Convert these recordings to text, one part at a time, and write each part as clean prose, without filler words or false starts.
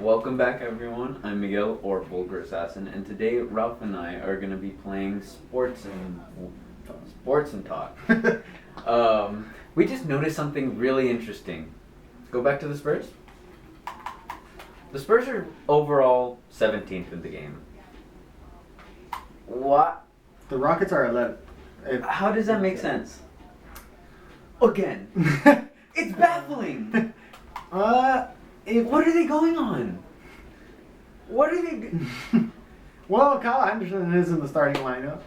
Welcome back, everyone. I'm Miguel, or Vulgar Assassin, and today Ralph and I are going to be playing sports and talk. We just noticed something really interesting. Go back to the Spurs. The Spurs are overall 17th in the game. What? The Rockets are 11th. How does that make sense? Again, it's baffling. What are they going on? What are they? Well, Kyle Anderson is in the starting lineup.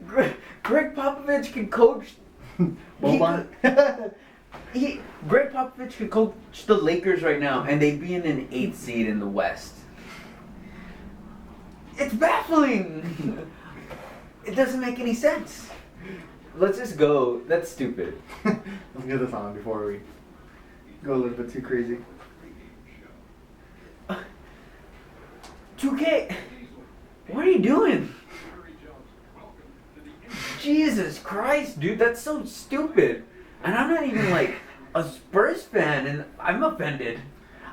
Greg Popovich can coach. Boban. Greg Popovich could coach the Lakers right now, and they'd be in an 8th seed in the West. It's baffling. It doesn't make any sense. Let's just go. That's stupid. Let's get this on before we go a little bit too crazy. 2K, what are you doing? Jesus Christ, dude, that's so stupid. And I'm not even like a Spurs fan, and I'm offended.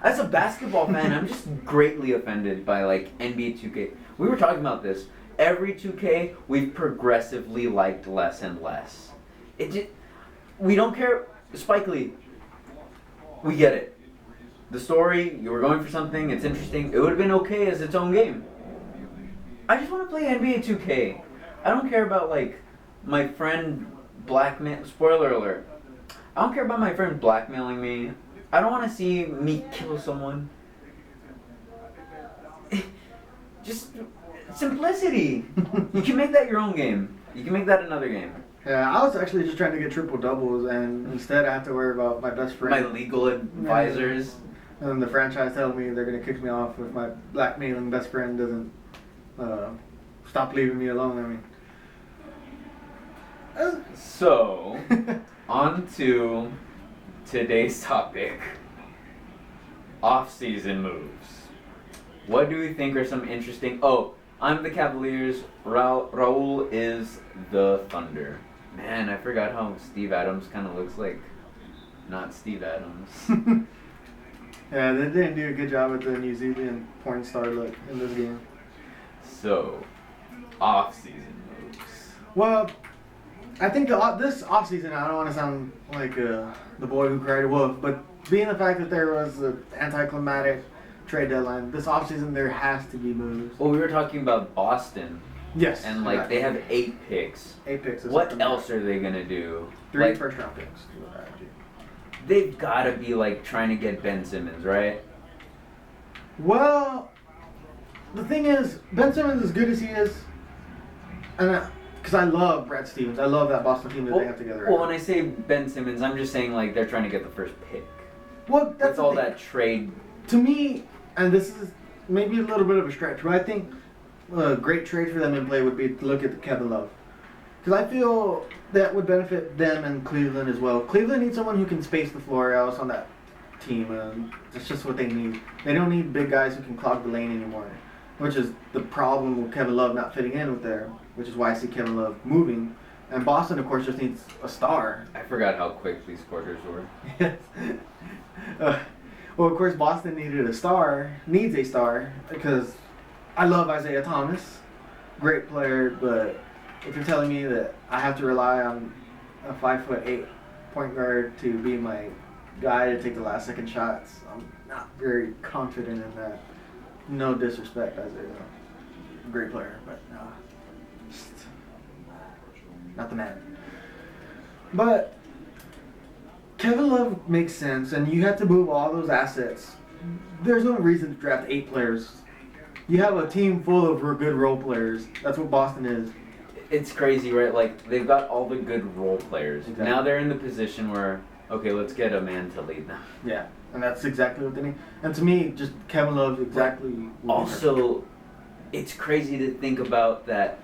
As a basketball fan, I'm just greatly offended by like NBA 2K. We were talking about this. Every 2K, we've progressively liked less and less. We don't care. Spike Lee, we get it. The story, you were going for something, it's interesting. It would have been okay as its own game. I just want to play NBA 2K. I don't care about like my friend spoiler alert. I don't care about my friend blackmailing me. I don't want to see me kill someone. Just simplicity. You can make that your own game. You can make that another game. Yeah, I was actually just trying to get triple doubles, and instead I have to worry about my best friend. My legal advisors. And then the franchise telling me they're going to kick me off if my blackmailing best friend doesn't stop leaving me alone. So, on to today's topic. Off-season moves. What do we think are some interesting... Oh, I'm the Cavaliers. Raul is the Thunder. Man, I forgot how Steve Adams kind of looks like. Not Steve Adams. Yeah, they didn't do a good job with the New Zealand porn star look in this game. So, off-season moves. Well, I think this off-season, I don't want to sound like the boy who cried wolf, but being the fact that there was an anticlimactic trade deadline, this off-season there has to be moves. Well, we were talking about Boston. Yes. And like they have 8 picks. 8 picks. What else are they gonna do? 3 like, first-round picks. They've got to be like trying to get Ben Simmons, right? Well, the thing is, Ben Simmons, as good as he is, and because I love Brad Stevens, I love that Boston team that they have together. Well, when I say Ben Simmons, I'm just saying like they're trying to get the first pick. Well, that's all that trade. To me, and this is maybe a little bit of a stretch, but I think a great trade for them in play would be to look at Kevin Love. Because I feel that would benefit them and Cleveland as well. Cleveland needs someone who can space the floor else on that team. That's just what they need. They don't need big guys who can clog the lane anymore, which is the problem with Kevin Love not fitting in with there, which is why I see Kevin Love moving. And Boston, of course, just needs a star. I forgot how quick these quarters were. Yes. Well, of course, Boston needs a star, because I love Isaiah Thomas. Great player, but if you're telling me that I have to rely on a 5'8" point guard to be my guy to take the last second shots, I'm not very confident in that. No disrespect, Isaiah. Great player, but just not the man. But Kevin Love makes sense, and you have to move all those assets. There's no reason to draft 8 players. You have a team full of good role players. That's what Boston is. It's crazy, right? Like, they've got all the good role players. Exactly. Now they're in the position where, okay, let's get a man to lead them. Yeah, and that's exactly what they need. And to me, just Kevin Love exactly. Also, it's crazy to think about that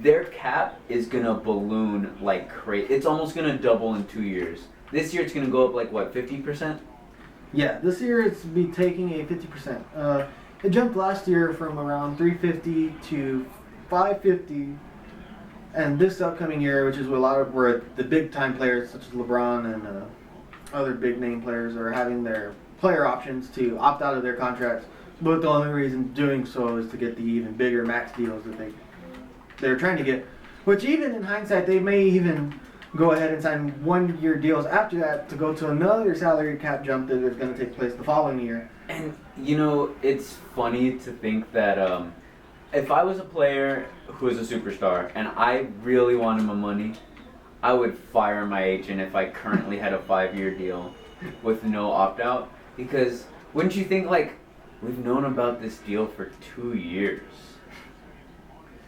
their cap is going to balloon like crazy. It's almost going to double in 2 years. This year it's going to go up like, what, 50%? Yeah, this year it's be taking a 50%. It jumped last year from around 350 to 550. And this upcoming year, which is where the big time players such as LeBron and other big name players are having their player options to opt out of their contracts, but the only reason doing so is to get the even bigger max deals that they're trying to get. Which even in hindsight, they may even go ahead and sign 1-year deals after that to go to another salary cap jump that is going to take place the following year. And, it's funny to think that if I was a player who was a superstar and I really wanted my money, I would fire my agent if I currently had a 5-year deal with no opt-out. Because wouldn't you think, like, we've known about this deal for 2 years.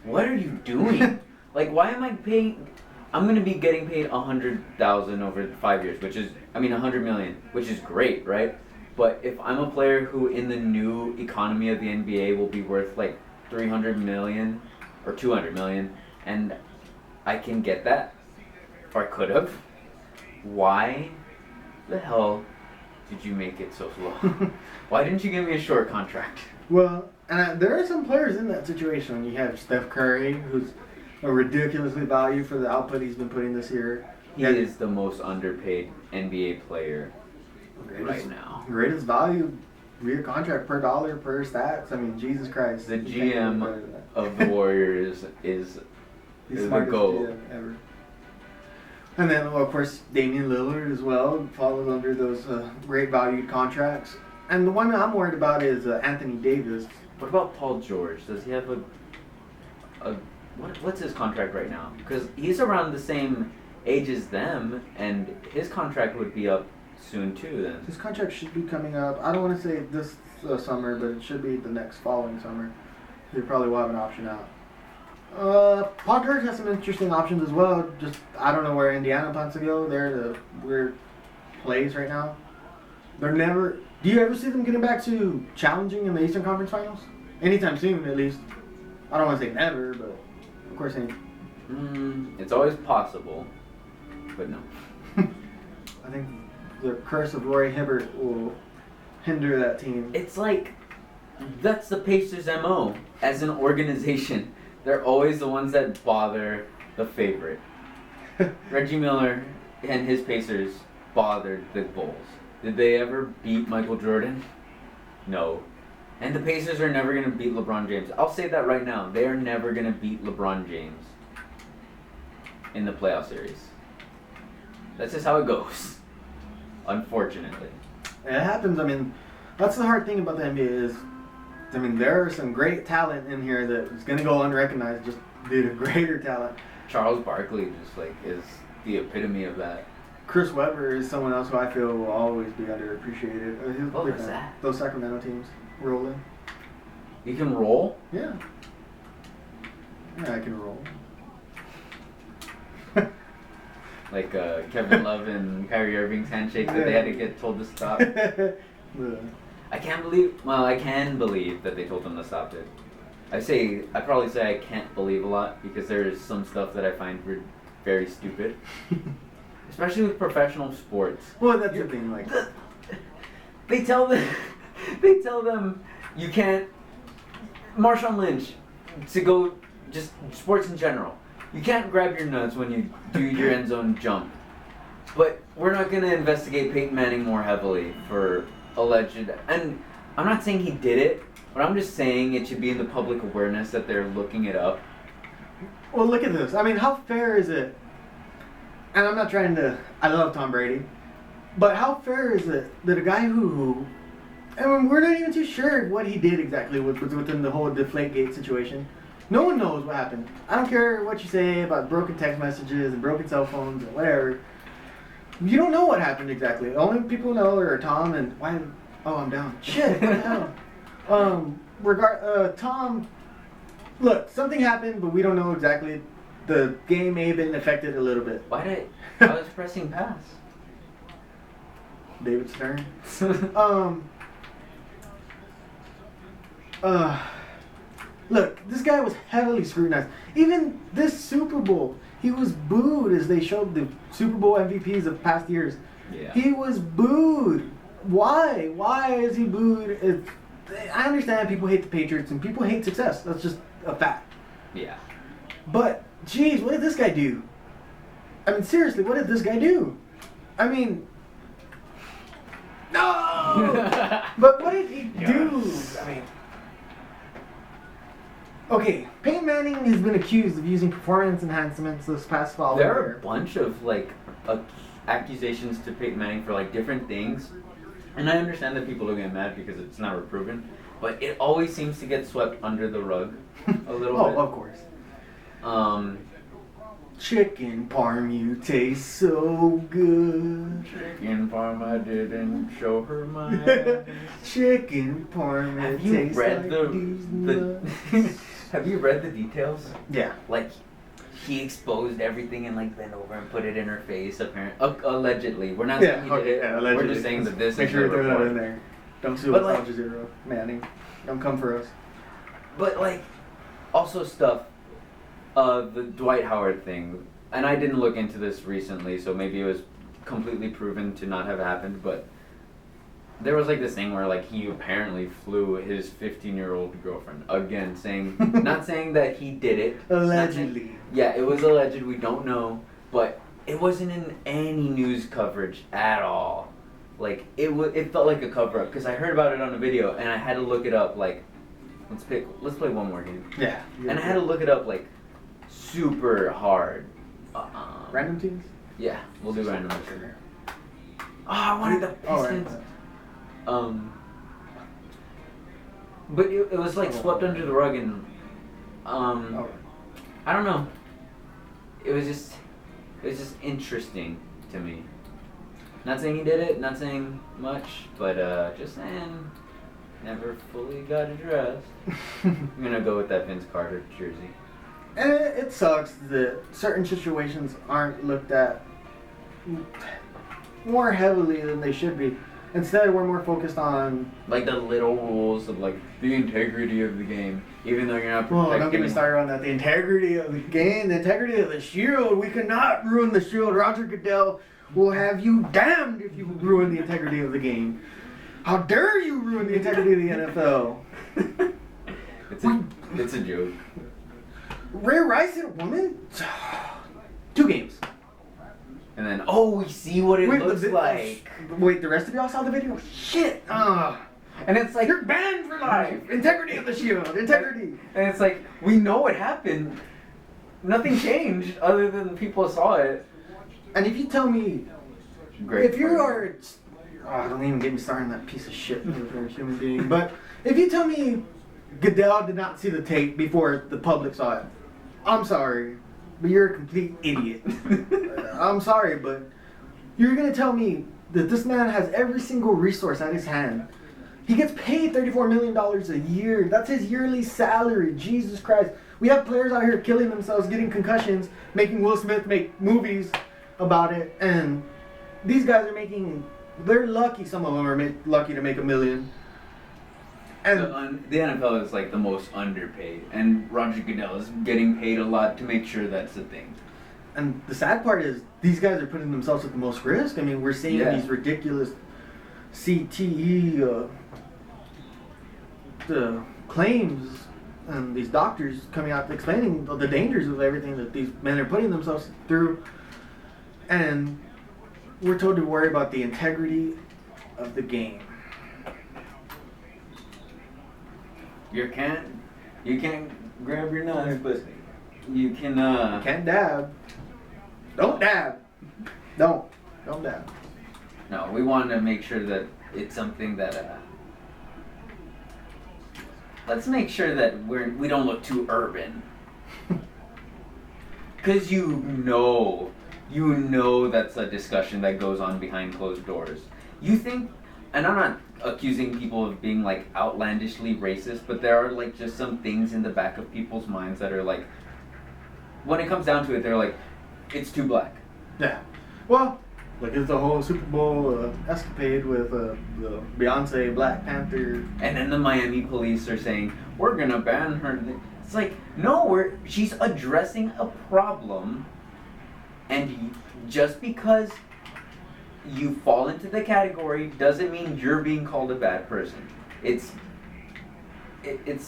What are you doing? Like, why am I paying... I'm going to be getting paid $100,000 over 5 years, $100 million, which is great, right? But if I'm a player who in the new economy of the NBA will be worth like $300 million or $200 million, and I can get that, or I could have, why the hell did you make it so slow? Why didn't you give me a short contract? Well, and there are some players in that situation. You have Steph Curry, who's a ridiculously valued for the output he's been putting this year. He is the most underpaid NBA player right now. Greatest value via contract per dollar per stats. I mean, Jesus Christ. The GM of the Warriors is the the smartest GOAT. GM ever. And then, well, of course, Damian Lillard as well follows under those great valued contracts. And the one that I'm worried about is Anthony Davis. What about Paul George? Does he have what's his contract right now? Because he's around the same age as them, and his contract would be up soon too. Then His contract should be coming up. I don't want to say this summer, but it should be the next following summer. He probably will have an option out. Paul George has some interesting options as well. Just I don't know where Indiana plans to go. They're the weird place right now. They're never. Do you ever see them getting back to challenging in the Eastern Conference Finals? Anytime soon, at least. I don't want to say never, but of course, it's always possible, but no. I think the curse of Roy Hibbert will hinder that team. It's like that's the Pacers' MO as an organization. They're always the ones that bother the favorite. Reggie Miller and his Pacers bothered the Bulls. Did they ever beat Michael Jordan? No. And the Pacers are never going to beat LeBron James. I'll say that right now. They are never going to beat LeBron James in the playoff series. That's just how it goes. Unfortunately. It happens. I mean, that's the hard thing about the NBA is, I mean, there are some great talent in here that is going to go unrecognized just due to greater talent. Charles Barkley just is the epitome of that. Chris Webber is someone else who I feel will always be underappreciated. What was that? Those Sacramento teams rolling. You can roll? Yeah. Yeah, I can roll. Like Kevin Love and Kyrie Irving's handshake that they had to get told to stop. I can believe that they told them to stop it. I probably say I can't believe a lot because there is some stuff that I find very stupid. Especially with professional sports. Well, that's the thing, like they tell them you can't. Marshawn Lynch, to go just sports in general. You can't grab your nuts when you do your end zone jump. But we're not gonna investigate Peyton Manning more heavily for alleged. And I'm not saying he did it, but I'm just saying it should be in the public awareness that they're looking it up. Well, look at this. I mean, how fair is it? And I'm not trying to. I love Tom Brady, but how fair is it that a guy who, I mean, we're not even too sure what he did exactly within the whole Deflategate situation. No one knows what happened. I don't care what you say about broken text messages and broken cell phones and whatever. You don't know what happened exactly. The only people who know are Tom and why. Oh, I'm down. Shit, I'm down. Tom. Look, something happened, but we don't know exactly. The game may have been affected a little bit. I was pressing pass. David Stern. Look, this guy was heavily scrutinized. Even this Super Bowl, he was booed as they showed the Super Bowl MVPs of past years. Yeah. He was booed. Why? Why is he booed? I understand people hate the Patriots and people hate success. That's just a fact. Yeah. But, geez, what did this guy do? I mean, seriously, what did this guy do? I mean, no! But what did he do? I mean, okay, Peyton Manning has been accused of using performance enhancements this past fall. There are a bunch of like accusations to Peyton Manning for like different things, and I understand that people are getting mad because it's never proven, but it always seems to get swept under the rug a little bit. Oh, of course. Chicken parm, you taste so good. Chicken parm, I didn't show her my ass. Chicken parm, Have it you tastes read like the Have you read the details? Yeah. Like, he exposed everything and like bent over and put it in her face. Apparently, allegedly. We're not saying he did it. Yeah, allegedly. We're just saying that this Make is sure you the throw that report. in there. Don't sue But us, like- Al Jazeera, Manning. Don't come for us. But like, also stuff, the Dwight Howard thing, and I didn't look into this recently, so maybe it was completely proven to not have happened, but there was like this thing where like he apparently flew his 15-year-old girlfriend, again saying, not saying that he did it. Allegedly. Yeah, it was alleged, we don't know, but it wasn't in any news coverage at all. Like, it felt like a cover-up, because I heard about it on a video, and I had to look it up, like, let's play one more game. Yeah. And I had to look it up, like, super hard. Random teams? Yeah, we'll do random. Oh, I wanted the Pistons. Oh, right. But it was, like, swept under the rug, and, Oh. I don't know. It was just interesting to me. Not saying he did it, not saying much, but just saying, never fully got addressed. I'm gonna go with that Vince Carter jersey. And it sucks that certain situations aren't looked at more heavily than they should be. Instead, we're more focused on... Like the little rules of like the integrity of the game, even though you're not protecting... Oh, don't get me started on that. The integrity of the game, the integrity of the Shield. We cannot ruin the Shield. Roger Goodell will have you damned if you ruin the integrity of the game. How dare you ruin the integrity of the NFL? It's a joke. Ray Rice and a woman? 2 games. And then, we see what it looks like. Wait, the rest of y'all saw the video? Shit! And it's like, You're banned for life! Integrity of the Shield! Integrity! and it's like, we know what happened. Nothing changed other than people saw it. And if you tell me, Great. if you are... don't even get me started on that piece of shit for a human being. But if you tell me Goodell did not see the tape before the public saw it, I'm sorry, but you're a complete idiot. I'm sorry, but you're going to tell me that this man has every single resource at his hand. He gets paid $34 million a year. That's his yearly salary. Jesus Christ. We have players out here killing themselves, getting concussions, making Will Smith make movies about it. And these guys are making... They're lucky. Some of them are lucky to make $1 million. And The NFL is like the most underpaid, and Roger Goodell is getting paid a lot to make sure that's a thing. And the sad part is these guys are putting themselves at the most risk. I mean, we're seeing these ridiculous CTE the claims and these doctors coming out explaining the dangers of everything that these men are putting themselves through. And we're told to worry about the integrity of the game. You can't grab your nuts, but you can. Can't dab. Don't dab. Don't dab. No, we want to make sure that it's something that. Let's make sure that we don't look too urban. Cause you know that's a discussion that goes on behind closed doors. You think, and I'm not accusing people of being like outlandishly racist, but there are like just some things in the back of people's minds that are like, when it comes down to it, they're like, it's too black. Yeah. Well, like it's the whole Super Bowl escapade with the Beyonce Black Panther. And then the Miami police are saying, we're gonna ban her. It's like, no, she's addressing a problem, and just because you fall into the category doesn't mean you're being called a bad person. It's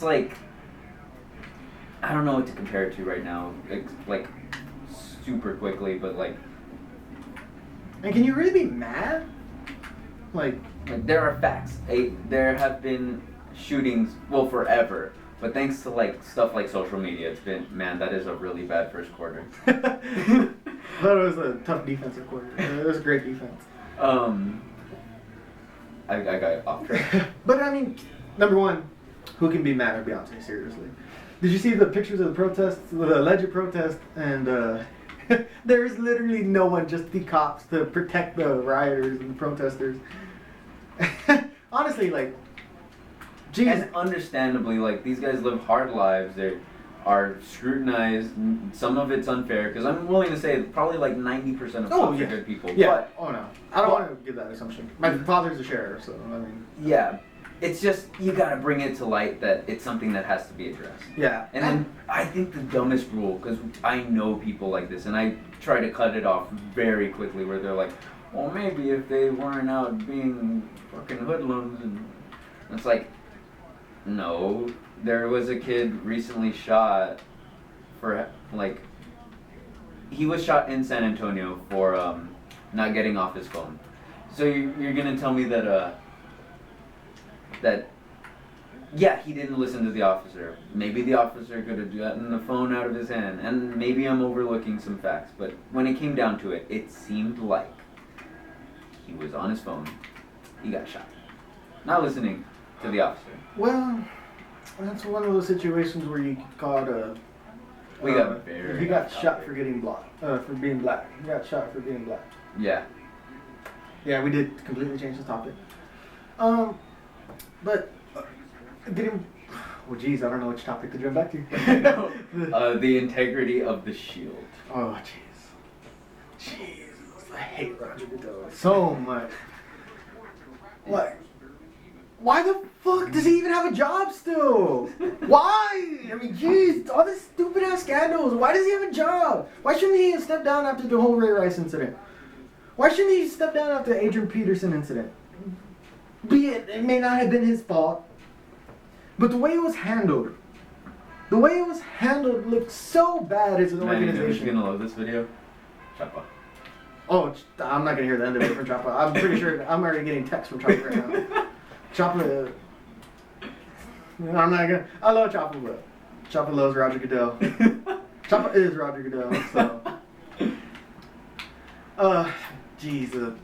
like, I don't know what to compare it to right now, like super quickly, but like. And can you really be mad? Like, there are facts. There have been shootings, well, forever. But thanks to like stuff like social media, it's been, man, that is a really bad first quarter. I thought it was a tough defensive quarter. It was a great defense. I got off track. But I mean, number one, who can be mad at Beyonce? Seriously, did you see the pictures of the protests, the alleged protest, and there's literally no one, just the cops to protect the rioters and the protesters. Honestly, like, geez. And understandably, like, these guys live hard lives. They are scrutinized. Some of it's unfair, because I'm willing to say probably like 90% of cops are good people. Yeah. But, oh no, I don't want to give that assumption. My father's a sheriff, so I mean. Yeah, it's just you gotta bring it to light that it's something that has to be addressed. Yeah. And then I think the dumbest rule, because I know people like this, and I try to cut it off very quickly, where they're like, well, maybe if they weren't out being fucking hoodlums, and it's like, no, there was a kid recently shot for, like, he was shot in San Antonio for not getting off his phone. So you're gonna tell me that yeah, he didn't listen to the officer. Maybe the officer could have gotten the phone out of his hand, and maybe I'm overlooking some facts, but when it came down to it, it seemed like he was on his phone. He got shot. Not listening to the officer. Well, that's one of those situations where you call it a. We got very. He got shot for getting for being black. He got shot for being black. Yeah. Yeah, we did completely change the topic. But getting. Well, geez, I don't know which topic to jump back to. The integrity of the shield. Oh, jeez. Jeez, I hate Roger Goodell so much. What? Why the fuck does he even have a job still? Why? I mean, jeez, all this stupid ass scandals. Why does he have a job? Why shouldn't he step down after the whole Ray Rice incident? Why shouldn't he step down after the Adrian Peterson incident? Be it may not have been his fault, but the way it was handled looked so bad as an organization. Who's gonna love this video? Choppa. Oh, I'm not gonna hear the end of it from Choppa. I'm pretty sure I'm already getting texts from Choppa right now. Choppa, I'm not gonna. I love Choppa, but Choppa loves Roger Goodell. Choppa is Roger Goodell, so. Jesus.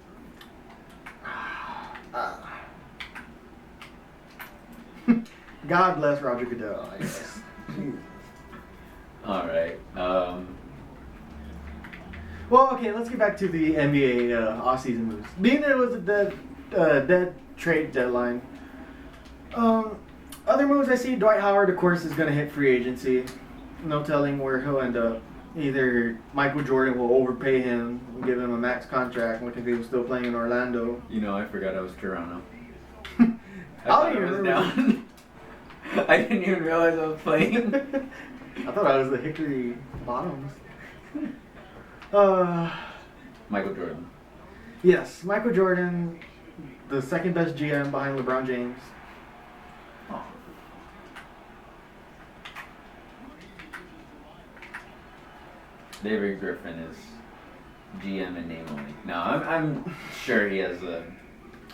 God bless Roger Goodell, I guess. All right. Well, okay, let's get back to the NBA off-season moves. Being that it was a dead trade deadline. Other moves I see, Dwight Howard, of course, is going to hit free agency. No telling where he'll end up. Either Michael Jordan will overpay him and give him a max contract, like if he was still playing in Orlando. You know, I forgot I was Toronto. I thought I was down. I didn't even realize I was playing. I thought I was the Hickory Bottoms. Michael Jordan. Yes, Michael Jordan, the second best GM behind LeBron James. Oh. David Griffin is GM in name only. No, I'm sure he has a.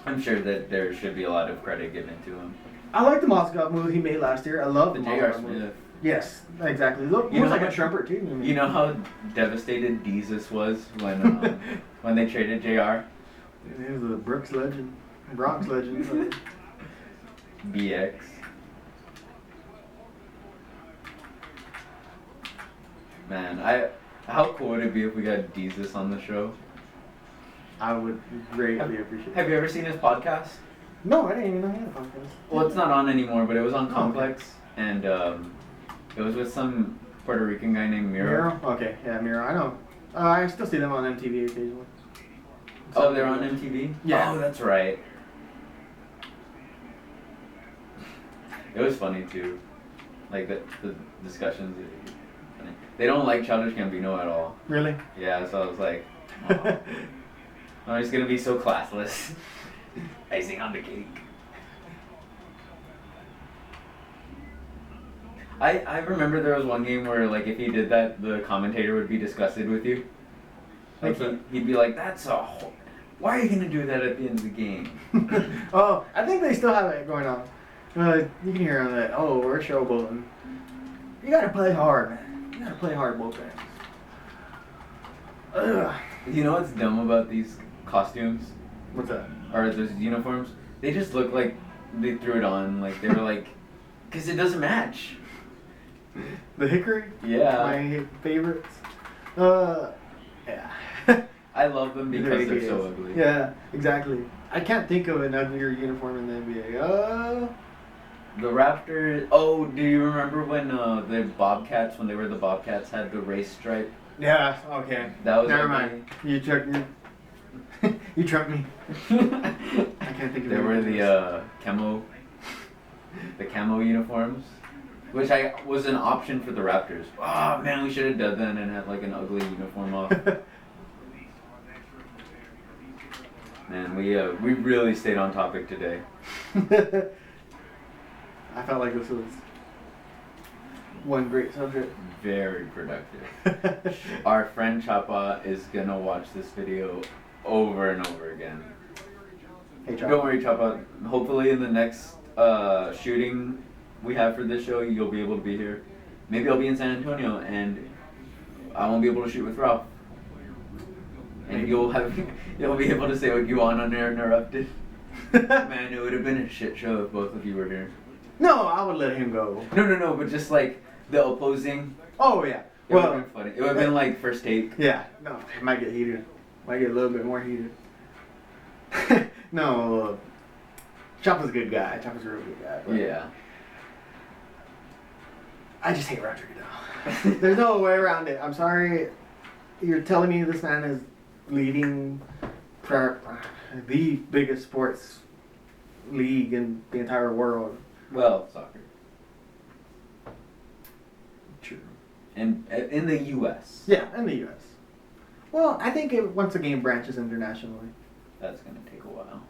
I'm sure that there should be a lot of credit given to him. I like the Mozgov move he made last year. I love The the J.R. Mozgov move. Smith. Yes, exactly. Look, You know like how a much- Trumpert too. I mean. You know how devastated Jesus was when they traded JR? He was a Brooks legend, Bronx legend. BX. Man, how cool would it be if we got Jesus on the show? I would greatly appreciate it. Have you ever seen his podcast? No, I didn't even know he had a podcast. Well, it's not on anymore, but it was on Oh, Complex, and it was with some Puerto Rican guy named Miro. Miro? Okay, yeah, Miro. I know. I still see them on MTV occasionally. Oh, they're on MTV? Yeah. Oh, that's right. It was funny too, like the discussions. They don't like Childish Gambino at all. Really? Yeah, so I was like, oh, I'm just gonna be so classless. Icing on the cake. I remember there was one game where like if he did that, the commentator would be disgusted with you. Like What's that? he'd be like, Why are you gonna do that at the end of the game? Oh, I think they still have it going on. You can hear on that. Oh, we're showboating. You gotta play hard, man. You gotta play hard, both ends. Ugh. You know what's dumb about these costumes? What's that? Or those uniforms? They just look like they threw it on. Like they were like, because it doesn't match. The hickory? Yeah. My favorites. Yeah. I love them because they're so ugly. Yeah, exactly. I can't think of an uglier uniform in the NBA. The Raptors. Oh, do you remember when the Bobcats, when they were the Bobcats, had the race stripe? Yeah, okay. That was Never ugly. mind. You trumped me. You trumped me. I can't think of There it. were the camo uniforms, which was an option for the Raptors. Oh man, we should have done that and had like an ugly uniform off. Man, we really stayed on topic today. I felt like this was one great subject. Very productive. Our friend Chapa is gonna watch this video over and over again. Hey, Chapa. Don't worry, Chapa. Hopefully in the next shooting we have for this show, you'll be able to be here. Maybe I'll be in San Antonio and I won't be able to shoot with Ralph. And you'll be able to say what you want uninterrupted. Man, it would have been a shit show if both of you were here. No, I would let him go. No, but just like the opposing. Oh yeah. It would have been funny. It would have been like first take. Yeah. No, it might get heated. Might get a little bit more heated. No, Chapa's a good guy. Chapa's a real good guy. But Yeah. I just hate Roger Goodell. There's no way around it. I'm sorry. You're telling me this man is leading the biggest sports league in the entire world. Well, soccer. True. And in the U.S. Yeah, in the U.S. Well, I think once the game branches internationally. That's gonna take a while.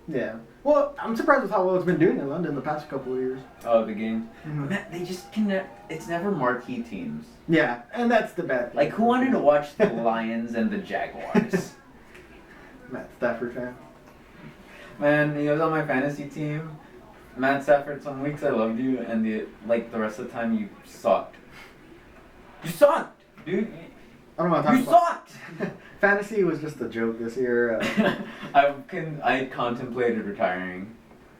Yeah. Well, I'm surprised with how well it's been doing in London the past couple of years. Oh, the game. Mhm. Man, they just can. It's never marquee teams. Yeah, and that's the bad thing. Like, who wanted to watch the Lions and the Jaguars? Matt Stafford fan. Man, he was on my fantasy team. Matt Stafford, some weeks I loved you, and the rest of the time you sucked. You sucked, dude. I don't want to You talk sucked. about fantasy was just a joke this year. I contemplated retiring.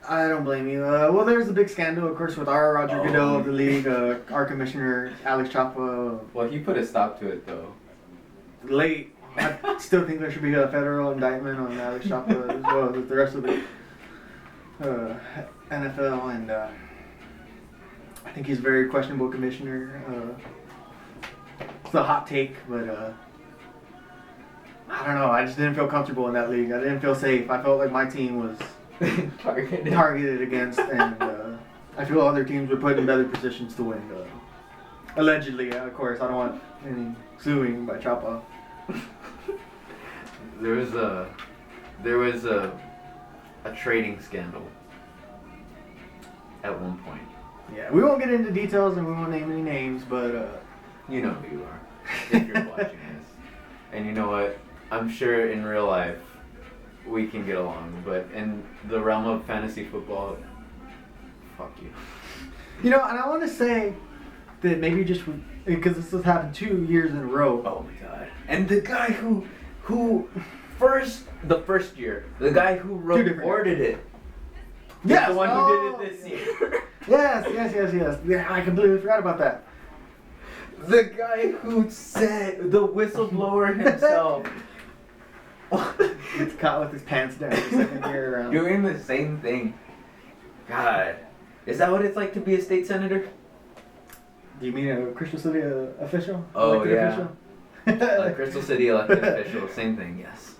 I don't blame you. Well, there's a big scandal, of course, with our Roger Goodell of the league, our commissioner, Alex Chapa. Well, he put a stop to it, though. Late. I still think there should be a federal indictment on Alex Chapa as well as the rest of the NFL, and I think he's a very questionable commissioner. It's a hot take, but I don't know. I just didn't feel comfortable in that league. I didn't feel safe. I felt like my team was targeted against, and I feel other teams were put in better positions to win. Allegedly, of course. I don't want any suing by Chapa. There was a trading scandal at one point. Yeah, we won't get into details and we won't name any names, but You know who you are if you're watching this. And you know what? I'm sure in real life we can get along, but in the realm of fantasy football, fuck you. you know, and I want to say that maybe just because this has happened 2 years in a row. Oh my god. And the guy who the first year, the guy who reported it. Yes, The one who did it this year. Yes. Yeah, I completely forgot about that. The guy who said, the whistleblower himself. Gets caught with his pants down the second year around. Doing the same thing. God. Is that what it's like to be a state senator? Do you mean a Crystal City official? Oh, Elected yeah. official? A Crystal City elected official, same thing, yes.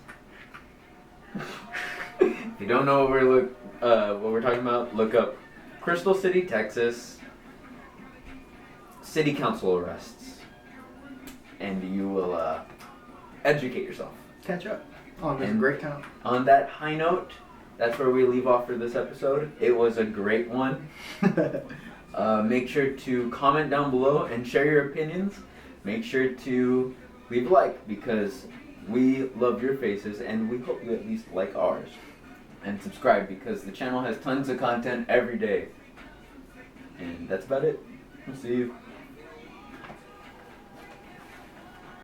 If you don't know what we're talking about, look up Crystal City, Texas, city council arrests, and you will educate yourself. Catch up on this And great town. On that high note, that's where we leave off for this episode. It was a great one. Make sure to comment down below and share your opinions. Make sure to leave a like, because We love your faces, and we hope you at least like ours. And subscribe, because the channel has tons of content every day. And that's about it. We'll see you.